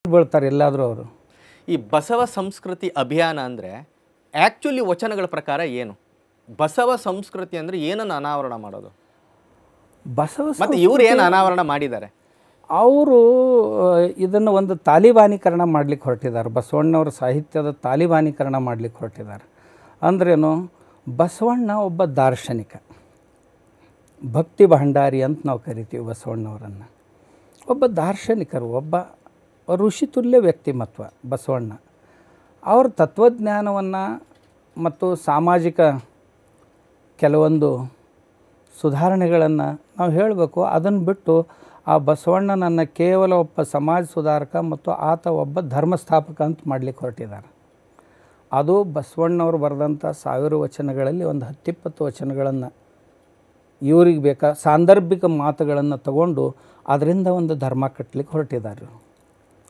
ಬೀಳ್ತಾರೆ ಎಲ್ಲಾದರೂ ಅವರು. ಈ ಬಸವ ಸಂಸ್ಕೃತಿ ಅಭಿಯಾನ ಅಂದರೆ ಆ್ಯಕ್ಚುಲಿ ವಚನಗಳ ಪ್ರಕಾರ ಏನು? ಬಸವ ಸಂಸ್ಕೃತಿ ಅಂದರೆ ಏನನ್ನು ಅನಾವರಣ ಮಾಡೋದು? ಬಸವ ಮತ್ತು ಇವರು ಏನು ಅನಾವರಣ ಮಾಡಿದ್ದಾರೆ? ಅವರು ಇದನ್ನು ಒಂದು ತಾಲಿಬಾನೀಕರಣ ಮಾಡಲಿಕ್ಕೆ ಹೊರಟಿದ್ದಾರೆ. ಬಸವಣ್ಣವರ ಸಾಹಿತ್ಯದ ತಾಲಿಬಾನೀಕರಣ ಮಾಡಲಿಕ್ಕೆ ಹೊರಟಿದ್ದಾರೆ. ಅಂದ್ರೇನು, ಬಸವಣ್ಣ ಒಬ್ಬ ದಾರ್ಶನಿಕ, ಭಕ್ತಿ ಭಂಡಾರಿ ಅಂತ ನಾವು ಕರಿತೀವಿ ಬಸವಣ್ಣವರನ್ನು. ಒಬ್ಬ ದಾರ್ಶನಿಕರು, ಒಬ್ಬ ಋಷಿತುಲ್ಯ ವ್ಯಕ್ತಿಮತ್ವ ಬಸವಣ್ಣ. ಅವ್ರ ತತ್ವಜ್ಞಾನವನ್ನು ಮತ್ತು ಸಾಮಾಜಿಕ ಕೆಲವೊಂದು ಸುಧಾರಣೆಗಳನ್ನು ನಾವು ಹೇಳಬೇಕು. ಅದನ್ನು ಬಿಟ್ಟು ಆ ಬಸವಣ್ಣನನ್ನು ಕೇವಲ ಒಬ್ಬ ಸಮಾಜ ಸುಧಾರಕ ಮತ್ತು ಆತ ಒಬ್ಬ ಧರ್ಮಸ್ಥಾಪಕ ಅಂತ ಮಾಡಲಿಕ್ಕೆ ಹೊರಟಿದ್ದಾರೆ. ಅದು ಬಸವಣ್ಣವರು ಬರೆದಂಥ 1000 ವಚನಗಳಲ್ಲಿ ಒಂದು 10-20 ವಚನಗಳನ್ನು ಇವ್ರಿಗೆ ಸಾಂದರ್ಭಿಕ ಮಾತುಗಳನ್ನು ತಗೊಂಡು ಅದರಿಂದ ಒಂದು ಧರ್ಮ ಕಟ್ಟಲಿಕ್ಕೆ ಹೊರಟಿದ್ದಾರೆ.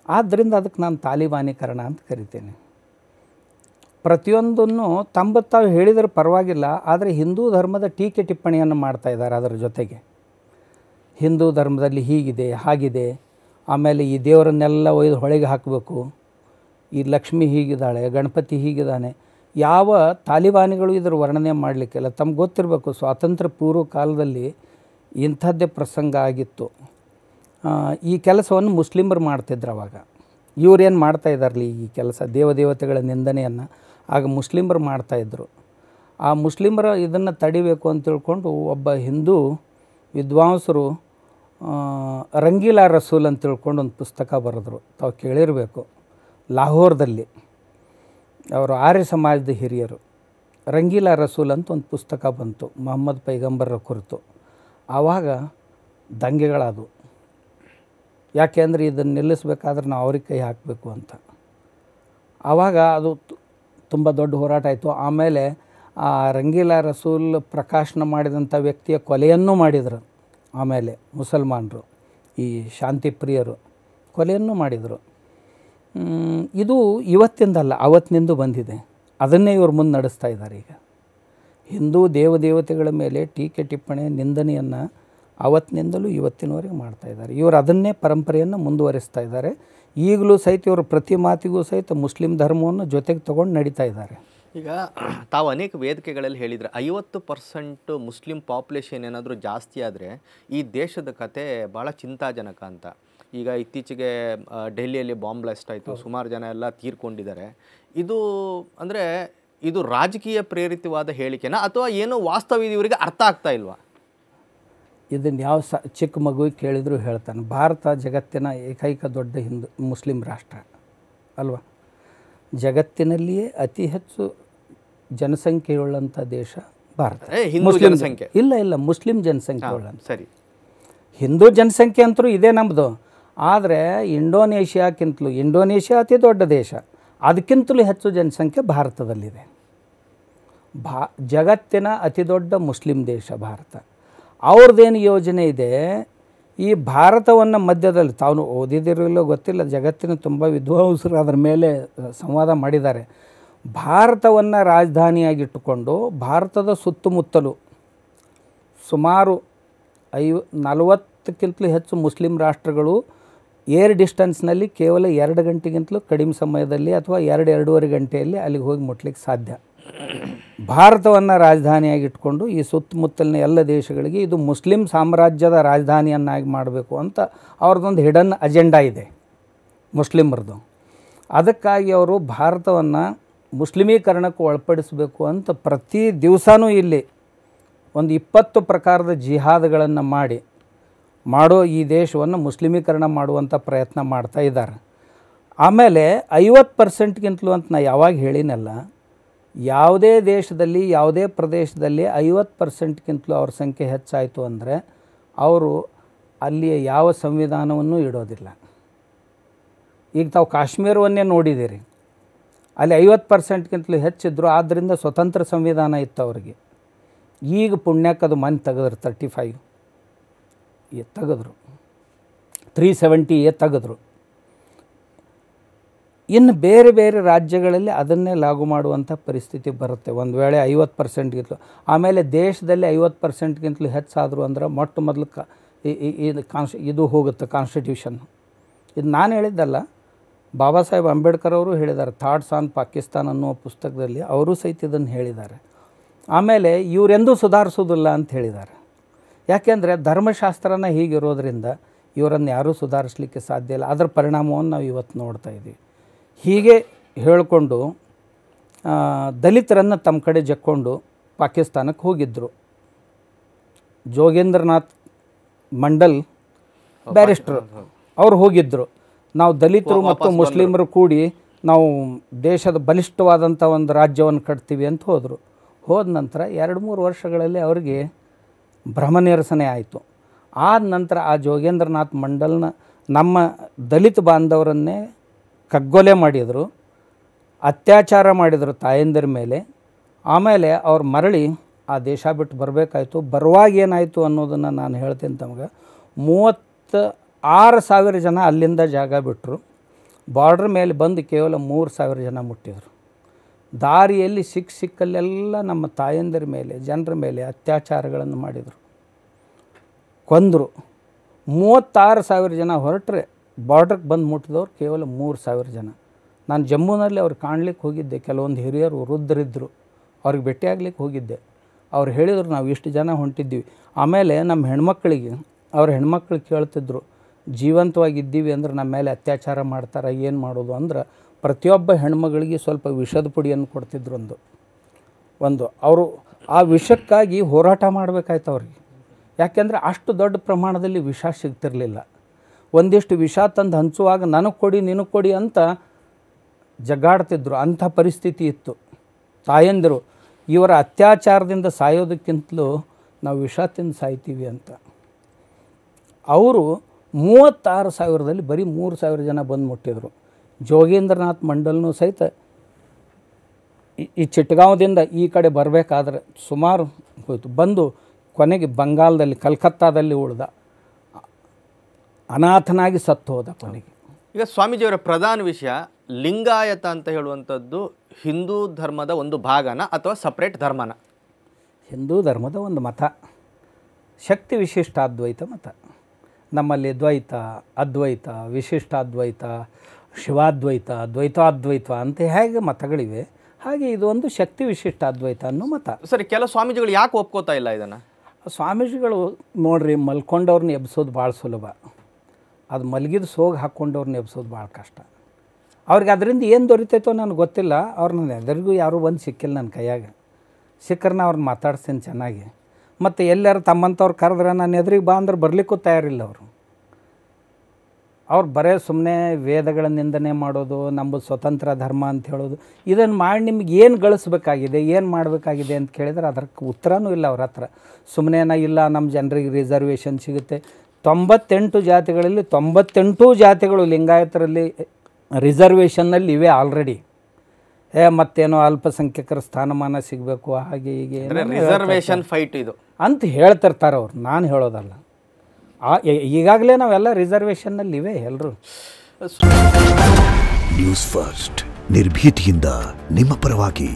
ಆದ್ದರಿಂದ ಅದಕ್ಕೆ ನಾನು ತಾಲಿಬಾನೀಕರಣ ಅಂತ ಕರಿತೇನೆ. ಪ್ರತಿಯೊಂದನ್ನು ತಾವು ಹೇಳಿದರೆ ಪರವಾಗಿಲ್ಲ, ಆದರೆ ಹಿಂದೂ ಧರ್ಮದ ಟೀಕೆ ಟಿಪ್ಪಣಿಯನ್ನು ಮಾಡ್ತಾಯಿದ್ದಾರೆ. ಅದರ ಜೊತೆಗೆ ಹಿಂದೂ ಧರ್ಮದಲ್ಲಿ ಹೀಗಿದೆ ಹಾಗಿದೆ, ಆಮೇಲೆ ಈ ದೇವರನ್ನೆಲ್ಲ ಒಯ್ದು ಹೊಳೆಗೆ ಹಾಕಬೇಕು, ಈ ಲಕ್ಷ್ಮಿ ಹೀಗಿದ್ದಾಳೆ, ಗಣಪತಿ ಹೀಗಿದ್ದಾನೆ. ಯಾವ ತಾಲಿಬಾನಿಗಳು ಇದರ ವರ್ಣನೆ ಮಾಡಲಿಕ್ಕಿಲ್ಲ. ತಮ್ಗೆ ಗೊತ್ತಿರಬೇಕು, ಸ್ವಾತಂತ್ರ್ಯ ಪೂರ್ವ ಕಾಲದಲ್ಲಿ ಇಂಥದ್ದೇ ಪ್ರಸಂಗ ಆಗಿತ್ತು. ಈ ಕೆಲಸವನ್ನು ಮುಸ್ಲಿಮರು ಮಾಡ್ತಿದ್ರು. ಅವಾಗ ಇವರೇನು ಮಾಡ್ತಾಯಿದ್ದಾರಲಿ ಈ ಕೆಲಸ, ದೇವದೇವತೆಗಳ ನಿಂದನೆಯನ್ನು ಆಗ ಮುಸ್ಲಿಮರು ಮಾಡ್ತಾಯಿದ್ರು. ಆ ಮುಸ್ಲಿಮರ ಇದನ್ನು ತಡಿಬೇಕು ಅಂತ ತಿಳ್ಕೊಂಡು ಒಬ್ಬ ಹಿಂದೂ ವಿದ್ವಾಂಸರು ರಂಗೀಲಾ ರಸೂಲ್ ಅಂತ ತಿಳ್ಕೊಂಡು ಒಂದು ಪುಸ್ತಕ ಬರೆದ್ರು. ತಾವು ಕೇಳಿರಬೇಕು. ಲಾಹೋರ್ದಲ್ಲಿ ಅವರು ಆರ್ಯ ಸಮಾಜದ ಹಿರಿಯರು, ರಂಗೀಲಾ ರಸೂಲ್ ಅಂತ ಒಂದು ಪುಸ್ತಕ ಬಂತು ಮೊಹಮ್ಮದ್ ಪೈಗಂಬರರ ಕುರಿತು. ಆವಾಗ ದಂಗೆಗಳಾದವು. ಯಾಕೆ ಅಂದರೆ ಇದನ್ನು ನಿಲ್ಲಿಸಬೇಕಾದ್ರೆ ನಾವು ಅವ್ರಿಗೆ ಕೈ ಹಾಕಬೇಕು ಅಂತ. ಆವಾಗ ಅದು ತುಂಬ ದೊಡ್ಡ ಹೋರಾಟ ಆಯಿತು. ಆಮೇಲೆ ಆ ರಂಗೀಲಾ ರಸೂಲ್ ಪ್ರಕಾಶನ ಮಾಡಿದಂಥ ವ್ಯಕ್ತಿಯ ಕೊಲೆಯನ್ನೂ ಮಾಡಿದರು. ಆಮೇಲೆ ಮುಸಲ್ಮಾನರು, ಈ ಶಾಂತಿ ಪ್ರಿಯರು ಕೊಲೆಯನ್ನು ಮಾಡಿದರು. ಇದು ಇವತ್ತಿಂದಲ್ಲ, ಅವತ್ತಿನಿಂದ ಬಂದಿದೆ. ಅದನ್ನೇ ಇವರು ಮುಂದೆ ನಡೆಸ್ತಾ ಇದ್ದಾರೆ. ಈಗ ಹಿಂದೂ ದೇವದೇವತೆಗಳ ಮೇಲೆ ಟೀಕೆ ಟಿಪ್ಪಣಿ ನಿಂದನೆಯನ್ನು ಅವತ್ತಿನಿಂದಲೂ ಇವತ್ತಿನವರೆಗೆ ಮಾಡ್ತಾಯಿದ್ದಾರೆ. ಇವರು ಅದನ್ನೇ ಪರಂಪರೆಯನ್ನು ಮುಂದುವರಿಸ್ತಾ ಇದ್ದಾರೆ. ಈಗಲೂ ಸಹಿತ ಇವರು ಪ್ರತಿ ಮಾತಿಗೂ ಸಹಿತ ಮುಸ್ಲಿಂ ಧರ್ಮವನ್ನು ಜೊತೆಗೆ ತೊಗೊಂಡು ನಡೀತಾ ಇದ್ದಾರೆ. ಈಗ ತಾವು ಅನೇಕ ವೇದಿಕೆಗಳಲ್ಲಿ ಹೇಳಿದರೆ 50% ಮುಸ್ಲಿಂ ಪಾಪ್ಯುಲೇಷನ್ ಏನಾದರೂ ಜಾಸ್ತಿ ಆದರೆ ಈ ದೇಶದ ಕತೆ ಭಾಳ ಚಿಂತಾಜನಕ ಅಂತ. ಈಗ ಇತ್ತೀಚೆಗೆ ಡೆಲ್ಲಿಯಲ್ಲಿ ಬಾಂಬ್ ಬ್ಲಾಸ್ಟ್ ಆಯಿತು, ಸುಮಾರು ಜನ ಎಲ್ಲ ತೀರ್ಕೊಂಡಿದ್ದಾರೆ. ಇದು ಅಂದರೆ ಇದು ರಾಜಕೀಯ ಪ್ರೇರಿತವಾದ ಹೇಳಿಕೆನಾ ಅಥವಾ ಏನೋ ವಾಸ್ತವ ಇವರಿಗೆ ಅರ್ಥ ಆಗ್ತಾ ಇಲ್ವಾ? ಇದನ್ನು ಯಾವ ಚಿಕ್ಕ ಮಗುವಿಗೆ ಕೇಳಿದರೂ ಹೇಳ್ತಾನೆ, ಭಾರತ ಜಗತ್ತಿನ ಏಕೈಕ ದೊಡ್ಡ ಮುಸ್ಲಿಂ ರಾಷ್ಟ್ರ ಅಲ್ವಾ? ಜಗತ್ತಿನಲ್ಲಿಯೇ ಅತಿ ಹೆಚ್ಚು ಜನಸಂಖ್ಯೆಯುಳ್ಳಂಥ ದೇಶ ಭಾರತ. ಮುಸ್ಲಿಂ ಸಂಖ್ಯೆ ಇಲ್ಲ ಮುಸ್ಲಿಂ ಜನಸಂಖ್ಯೆ ಉಳ್ಳಂಥ. ಸರಿ, ಹಿಂದೂ ಜನಸಂಖ್ಯೆ ಅಂತರೂ ಇದೆ ನಮ್ಮದು. ಆದರೆ ಇಂಡೋನೇಷ್ಯಾಕ್ಕಿಂತಲೂ, ಇಂಡೋನೇಷ್ಯಾ ಅತಿ ದೊಡ್ಡ ದೇಶ, ಅದಕ್ಕಿಂತಲೂ ಹೆಚ್ಚು ಜನಸಂಖ್ಯೆ ಭಾರತದಲ್ಲಿದೆ. ಜಗತ್ತಿನ ಅತಿ ದೊಡ್ಡ ಮುಸ್ಲಿಂ ದೇಶ ಭಾರತ. ಅವ್ರದ್ದೇನು ಯೋಜನೆ ಇದೆ, ಈ ಭಾರತವನ್ನು ಮಧ್ಯದಲ್ಲಿ, ತಾವು ಓದಿದಿರಲಿಲ್ಲ ಗೊತ್ತಿಲ್ಲ, ಜಗತ್ತಿನ ತುಂಬ ವಿದ್ವಾಂಸರು ಅದರ ಮೇಲೆ ಸಂವಾದ ಮಾಡಿದ್ದಾರೆ. ಭಾರತವನ್ನು ರಾಜಧಾನಿಯಾಗಿಟ್ಟುಕೊಂಡು ಭಾರತದ ಸುತ್ತಮುತ್ತಲು ಸುಮಾರು 40ಕ್ಕಿಂತಲೂ ಹೆಚ್ಚು ಮುಸ್ಲಿಂ ರಾಷ್ಟ್ರಗಳು ಏರ್ ಡಿಸ್ಟೆನ್ಸ್ನಲ್ಲಿ ಕೇವಲ 2 ಗಂಟೆಗಿಂತಲೂ ಕಡಿಮೆ ಸಮಯದಲ್ಲಿ ಅಥವಾ 2-2.5 ಗಂಟೆಯಲ್ಲಿ ಅಲ್ಲಿಗೆ ಹೋಗಿ ಮುಟ್ಲಿಕ್ಕೆ ಸಾಧ್ಯ. ಭಾರತವನ್ನು ರಾಜಧಾನಿಯಾಗಿಟ್ಕೊಂಡು ಈ ಸುತ್ತಮುತ್ತಲಿನ ಎಲ್ಲ ದೇಶಗಳಿಗೆ ಇದು ಮುಸ್ಲಿಂ ಸಾಮ್ರಾಜ್ಯದ ರಾಜಧಾನಿಯನ್ನಾಗಿ ಮಾಡಬೇಕು ಅಂತ ಅವ್ರದ್ದೊಂದು ಹಿಡನ್ ಅಜೆಂಡಾ ಇದೆ ಮುಸ್ಲಿಮರದು. ಅದಕ್ಕಾಗಿ ಅವರು ಭಾರತವನ್ನು ಮುಸ್ಲಿಮೀಕರಣಕ್ಕೆ ಒಳಪಡಿಸಬೇಕು ಅಂತ ಪ್ರತಿ ದಿವಸವೂ ಇಲ್ಲಿ ಒಂದು 20 ಪ್ರಕಾರದ ಜಿಹಾದ್ಗಳನ್ನು ಮಾಡೋ ಈ ದೇಶವನ್ನು ಮುಸ್ಲಿಮೀಕರಣ ಮಾಡುವಂಥ ಪ್ರಯತ್ನ ಮಾಡ್ತಾ ಇದ್ದಾರೆ. ಆಮೇಲೆ 50%ಗಿಂತಲೂ ಅಂತ ನಾ ಯಾವಾಗ ಹೇಳಿನಲ್ಲ, ಯಾವುದೇ ದೇಶದಲ್ಲಿ ಯಾವುದೇ ಪ್ರದೇಶದಲ್ಲಿ 50%ಗಿಂತಲೂ ಅವ್ರ ಸಂಖ್ಯೆ ಹೆಚ್ಚಾಯಿತು ಅಂದರೆ ಅವರು ಅಲ್ಲಿಯ ಯಾವ ಸಂವಿಧಾನವನ್ನು ಇಡೋದಿಲ್ಲ. ಈಗ ತಾವು ಕಾಶ್ಮೀರವನ್ನೇ ನೋಡಿದ್ದೀರಿ, ಅಲ್ಲಿ 50%ಗಿಂತಲೂ ಹೆಚ್ಚಿದ್ರು, ಆದ್ದರಿಂದ ಸ್ವತಂತ್ರ ಸಂವಿಧಾನ ಇತ್ತು ಅವರಿಗೆ. ಈಗ ಪುಣ್ಯಕ್ಕದು ಮನೆ ತೆಗೆದ್ರು 35 ತೆಗೆದ್ರು, 370 ತೆಗೆದ್ರು. ಇನ್ನು ಬೇರೆ ಬೇರೆ ರಾಜ್ಯಗಳಲ್ಲಿ ಅದನ್ನೇ ಲಾಗು ಮಾಡುವಂಥ ಪರಿಸ್ಥಿತಿ ಬರುತ್ತೆ ಒಂದು ವೇಳೆ 50%ಗಿಂತಲೂ. ಆಮೇಲೆ ದೇಶದಲ್ಲಿ 50%ಗಿಂತಲೂ ಹೆಚ್ಚಾದರು ಅಂದ್ರೆ ಮೊಟ್ಟ ಮೊದಲು ಇದು ಹೋಗುತ್ತೆ ಕಾನ್ಸ್ಟಿಟ್ಯೂಷನ್. ಇದು ನಾನು ಹೇಳಿದ್ದಲ್ಲ, ಬಾಬಾ ಸಾಹೇಬ್ ಅಂಬೇಡ್ಕರ್ ಅವರು ಹೇಳಿದ್ದಾರೆ, ಥಾಟ್ಸ್ ಆನ್ ಪಾಕಿಸ್ತಾನ್ ಅನ್ನುವ ಪುಸ್ತಕದಲ್ಲಿ ಅವರು ಸಹಿತ ಇದನ್ನು ಹೇಳಿದ್ದಾರೆ. ಆಮೇಲೆ ಇವರೆಂದೂ ಸುಧಾರಿಸೋದಿಲ್ಲ ಅಂತ ಹೇಳಿದ್ದಾರೆ. ಯಾಕೆಂದರೆ ಧರ್ಮಶಾಸ್ತ್ರನ ಹೀಗಿರೋದ್ರಿಂದ ಇವರನ್ನು ಯಾರೂ ಸುಧಾರಿಸಲಿಕ್ಕೆ ಸಾಧ್ಯ ಇಲ್ಲ. ಅದರ ಪರಿಣಾಮವನ್ನು ನಾವು ಇವತ್ತು ನೋಡ್ತಾ ಇದ್ದೀವಿ. ಹೀಗೆ ಹೇಳಿಕೊಂಡು ದಲಿತರನ್ನು ತಮ್ಮ ಕಡೆ ಜಕ್ಕೊಂಡು ಪಾಕಿಸ್ತಾನಕ್ಕೆ ಹೋಗಿದ್ದರು. ಜೋಗೇಂದ್ರನಾಥ್ ಮಂಡಲ್ ಬ್ಯಾರಿಸ್ಟರ್ ಅವರು ಹೋಗಿದ್ದರು. ನಾವು ದಲಿತರು ಮತ್ತು ಮುಸ್ಲಿಮರು ಕೂಡಿ ನಾವು ದೇಶದ ಬಲಿಷ್ಠವಾದಂಥ ಒಂದು ರಾಜ್ಯವನ್ನು ಕಟ್ತೀವಿ ಅಂತ ಹೋದರು. ಹೋದ ನಂತರ 2-3 ವರ್ಷಗಳಲ್ಲಿ ಅವರಿಗೆ ಭ್ರಮನಿರಸನೆ ಆಯಿತು. ಆದ ನಂತರ ಆ ಜೋಗೇಂದ್ರನಾಥ್ ಮಂಡಲ್ನ ನಮ್ಮ ದಲಿತ ಬಾಂಧವರನ್ನೇ ಕಗ್ಗೊಲೆ ಮಾಡಿದರು, ಅತ್ಯಾಚಾರ ಮಾಡಿದರು ತಾಯಂದಿರ ಮೇಲೆ. ಆಮೇಲೆ ಅವ್ರು ಮರಳಿ ಆ ದೇಶ ಬಿಟ್ಟು ಬರಬೇಕಾಯ್ತು. ಬರುವಾಗ ಏನಾಯಿತು ಅನ್ನೋದನ್ನು ನಾನು ಹೇಳ್ತೀನಿ ತಮಗೆ. 36,000 ಜನ ಅಲ್ಲಿಂದ ಜಾಗ ಬಿಟ್ಟರು. ಬಾರ್ಡ್ರ್ ಮೇಲೆ ಬಂದು ಕೇವಲ 3,000 ಜನ ಮುಟ್ಟಿದರು. ದಾರಿಯಲ್ಲಿ ಸಿಕ್ಕಲ್ಲೆಲ್ಲ ನಮ್ಮ ತಾಯಂದಿರ ಮೇಲೆ, ಜನರ ಮೇಲೆ ಅತ್ಯಾಚಾರಗಳನ್ನು ಮಾಡಿದರು, ಕೊಂದರು. 36,000 ಜನ ಹೊರಟ್ರೆ ಬಾರ್ಡ್ರಿಗೆ ಬಂದು ಮುಟ್ಟಿದವ್ರು ಕೇವಲ 3,000 ಜನ. ನಾನು ಜಮ್ಮುನಲ್ಲಿ ಅವ್ರು ಕಾಣಲಿಕ್ಕೆ ಹೋಗಿದ್ದೆ. ಕೆಲವೊಂದು ಹಿರಿಯರು ವೃದ್ಧರಿದ್ದರು, ಅವ್ರಿಗೆ ಭೇಟಿಯಾಗ್ಲಿಕ್ಕೆ ಹೋಗಿದ್ದೆ. ಅವ್ರು ಹೇಳಿದರು ನಾವು ಇಷ್ಟು ಜನ ಹೊಂಟಿದ್ದೀವಿ. ಆಮೇಲೆ ನಮ್ಮ ಹೆಣ್ಮಕ್ಳಿಗೆ ಅವ್ರ ಹೆಣ್ಮಕ್ಳು ಕೇಳ್ತಿದ್ರು, ಜೀವಂತವಾಗಿದ್ದೀವಿ ಅಂದ್ರೆ ನಮ್ಮ ಮೇಲೆ ಅತ್ಯಾಚಾರ ಮಾಡ್ತಾರೆ, ಏನು ಮಾಡೋದು ಅಂದ್ರೆ ಪ್ರತಿಯೊಬ್ಬ ಹೆಣ್ಮಗಳಿಗೆ ಸ್ವಲ್ಪ ವಿಷದ ಪುಡಿಯನ್ನು ಕೊಡ್ತಿದ್ರು. ಒಂದು ಅವರು ಆ ವಿಷಕ್ಕಾಗಿ ಹೋರಾಟ ಮಾಡಬೇಕಾಯ್ತು ಅವ್ರಿಗೆ. ಯಾಕೆಂದರೆ ಅಷ್ಟು ದೊಡ್ಡ ಪ್ರಮಾಣದಲ್ಲಿ ವಿಷ ಸಿಗ್ತಿರಲಿಲ್ಲ. ಒಂದಿಷ್ಟು ವಿಷ ತಂದು ಹಂಚುವಾಗ ನನಗೆ ಕೊಡಿ ನಿನಗೆ ಕೊಡಿ ಅಂತ ಜಗ್ಗಾಡ್ತಿದ್ರು. ಅಂಥ ಪರಿಸ್ಥಿತಿ ಇತ್ತು. ತಾಯಂದಿರು ಇವರ ಅತ್ಯಾಚಾರದಿಂದ ಸಾಯೋದಕ್ಕಿಂತಲೂ ನಾವು ವಿಷ ತಿಂದು ಸಾಯ್ತೀವಿ ಅಂತ. ಅವರು 36,000ದಲ್ಲಿ ಬರೀ 3,000 ಜನ ಬಂದು ಮುಟ್ಟಿದರು. ಜೋಗೇಂದ್ರನಾಥ್ ಮಂಡಲ್ನೂ ಸಹಿತ ಈ ಚಿಟ್ಟಗಾಂವದಿಂದ ಈ ಕಡೆ ಬರಬೇಕಾದ್ರೆ ಸುಮಾರು ಹೋಯಿತು. ಬಂದು ಕೊನೆಗೆ ಬಂಗಾಲದಲ್ಲಿ ಕಲ್ಕತ್ತಾದಲ್ಲಿ ಉಳ್ದ, ಅನಾಥನಾಗಿ ಸತ್ತು ಹೋದ ಕೊನೆಗೆ. ಈಗ ಸ್ವಾಮೀಜಿಯವರ ಪ್ರಧಾನ ವಿಷಯ ಲಿಂಗಾಯತ ಅಂತ ಹೇಳುವಂಥದ್ದು ಹಿಂದೂ ಧರ್ಮದ ಒಂದು ಭಾಗನ ಅಥವಾ ಸಪ್ರೇಟ್ ಧರ್ಮನ? ಹಿಂದೂ ಧರ್ಮದ ಒಂದು ಮತ, ಶಕ್ತಿ ವಿಶಿಷ್ಟಾದ್ವೈತ ಮತ. ನಮ್ಮಲ್ಲಿ ದ್ವೈತ, ಅದ್ವೈತ, ವಿಶಿಷ್ಟಾದ್ವೈತ, ಶಿವಾದ್ವೈತ, ದ್ವೈತಾದ್ವೈತ ಅಂತ ಹೇಗೆ ಮತಗಳಿವೆ, ಹಾಗೆ ಇದು ಒಂದು ಶಕ್ತಿ ವಿಶಿಷ್ಟಾದ್ವೈತ ಅನ್ನೋ ಮತ. ಸರಿ, ಕೆಲ ಸ್ವಾಮೀಜಿಗಳು ಯಾಕೆ ಒಪ್ಕೋತಾ ಇಲ್ಲ ಇದನ್ನು? ಸ್ವಾಮೀಜಿಗಳು ನೋಡ್ರಿ, ಮಲ್ಕೊಂಡವ್ರನ್ನ ಎಬ್ಸೋದು ಭಾಳ ಸುಲಭ, ಅದು ಮಲಗಿದ ಸೋಗಿ ಹಾಕ್ಕೊಂಡವ್ರನ್ನ ಎಬ್ಸೋದು ಭಾಳ ಕಷ್ಟ. ಅವ್ರಿಗೆ ಅದರಿಂದ ಏನು ದೊರಿತೈತೋ ನನಗೆ ಗೊತ್ತಿಲ್ಲ. ಅವ್ರನ್ನ ಎದುರಿಗೂ ಯಾರೂ ಬಂದು ಸಿಕ್ಕಿಲ್ಲ ನನ್ನ ಕೈಯಾಗ. ಸಿಕ್ಕರನ್ನ ಅವ್ರನ್ನ ಮಾತಾಡ್ಸ್ತೀನಿ ಚೆನ್ನಾಗಿ. ಮತ್ತು ಎಲ್ಲರೂ ತಮ್ಮಂಥವ್ರು ಕರೆದ್ರೆ ನಾನು ಎದುರಿಗೆ ಬಾ ಅಂದ್ರೆ ಬರಲಿಕ್ಕೂ ತಯಾರಿಲ್ಲ ಅವರು. ಅವ್ರು ಬರೇ ಸುಮ್ಮನೆ ವೇದಗಳ ನಿಂದನೆ ಮಾಡೋದು, ನಮ್ಮದು ಸ್ವತಂತ್ರ ಧರ್ಮ ಅಂತ ಹೇಳೋದು. ಇದನ್ನು ಮಾಡಿ ನಿಮ್ಗೆ ಏನು ಗಳಿಸ್ಬೇಕಾಗಿದೆ, ಏನು ಮಾಡಬೇಕಾಗಿದೆ ಅಂತ ಕೇಳಿದ್ರೆ ಅದಕ್ಕೆ ಉತ್ತರನೂ ಇಲ್ಲ ಅವ್ರ ಹತ್ರ. ಸುಮ್ಮನೆನ ಇಲ್ಲ ನಮ್ಮ ಜನರಿಗೆ ರಿಸರ್ವೇಷನ್ ಸಿಗುತ್ತೆ. 98 ಜಾತಿಗಳಲ್ಲಿ 98 ಜಾತಿಗಳು ಲಿಂಗಾಯತರಲ್ಲಿ ರಿಸರ್ವೇಷನ್ನಲ್ಲಿ ಇವೆ ಆಲ್ರೆಡಿ. ಮತ್ತೇನೋ ಅಲ್ಪಸಂಖ್ಯಾತರ ಸ್ಥಾನಮಾನ ಸಿಗಬೇಕು, ಹಾಗೆ ಹೀಗೆ ರಿಸರ್ವೇಷನ್ ಫೈಟ್ ಇದು ಅಂತ ಹೇಳ್ತಿರ್ತಾರೆ ಅವ್ರು. ನಾನು ಹೇಳೋದಲ್ಲ. ಈಗಾಗಲೇ ನಾವೆಲ್ಲ ರಿಸರ್ವೇಷನ್ನಲ್ಲಿ ಇವೆ ಎಲ್ಲರೂ. ನ್ಯೂಸ್ ಫಸ್ಟ್ ನಿರ್ಭೀತಿಯಿಂದ ನಿಮ್ಮ ಪರವಾಗಿ.